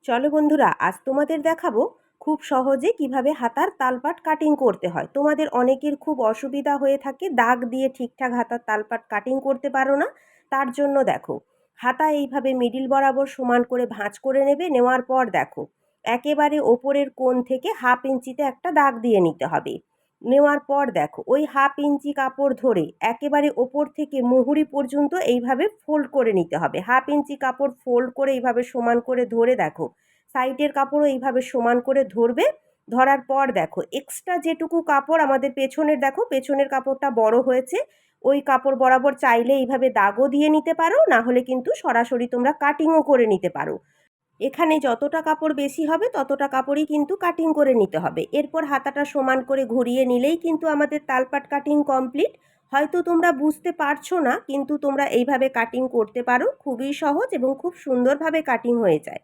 চলো বন্ধুরা, আজ তোমাদের দেখাবো খুব সহজে কিভাবে হাতার তালপাট কাটিং করতে হয়। তোমাদের অনেকের খুব অসুবিধা হয়ে থাকে, দাগ দিয়ে ঠিকঠাক হাতার তালপাট কাটিং করতে পারো না। তার জন্য দেখো, হাতা এইভাবে মিডিল বরাবর সমান করে ভাঁজ করে নেবে। নেওয়ার পর দেখো, একেবারে ওপরের কোণ থেকে 1/2 ইঞ্চিতে একটা দাগ দিয়ে নিতে হবে। নেওয়ার পর দেখো, ওই 1/2 ইঞ্চি কাপড় ধরে একেবারে ওপর থেকে মুহুরি পর্যন্ত এইভাবে ফোল্ড করে নিতে হবে। 1/2 ইঞ্চি কাপড় ফোল্ড করে এইভাবে সমান করে ধরে দেখো, সাইডের কাপড়ও এইভাবে সমান করে ধরবে। ধরার পর দেখো, এক্সট্রা যেটুকু কাপড় আমাদের পেছনের, দেখো পেছনের কাপড়টা বড় হয়েছে, ওই কাপড় বরাবর চাইলে এইভাবে দাগও দিয়ে নিতে পারো, না হলে কিন্তু সরাসরি তোমরা কাটিংও করে নিতে পারো। এখানে যতটা কাপড় বেশি হবে ততটা কাপড়ই কিন্তু কাটিং করে নিতে হবে। এরপর হাতাটা সমান করে ঘুরিয়ে নিলেই কিন্তু আমাদের তালপাট কাটিং কমপ্লিট। হয়তো তোমরা বুঝতে পারছো না, কিন্তু তোমরা এইভাবে কাটিং করতে পারো। খুবই সহজ এবং খুব সুন্দরভাবে কাটিং হয়ে যায়।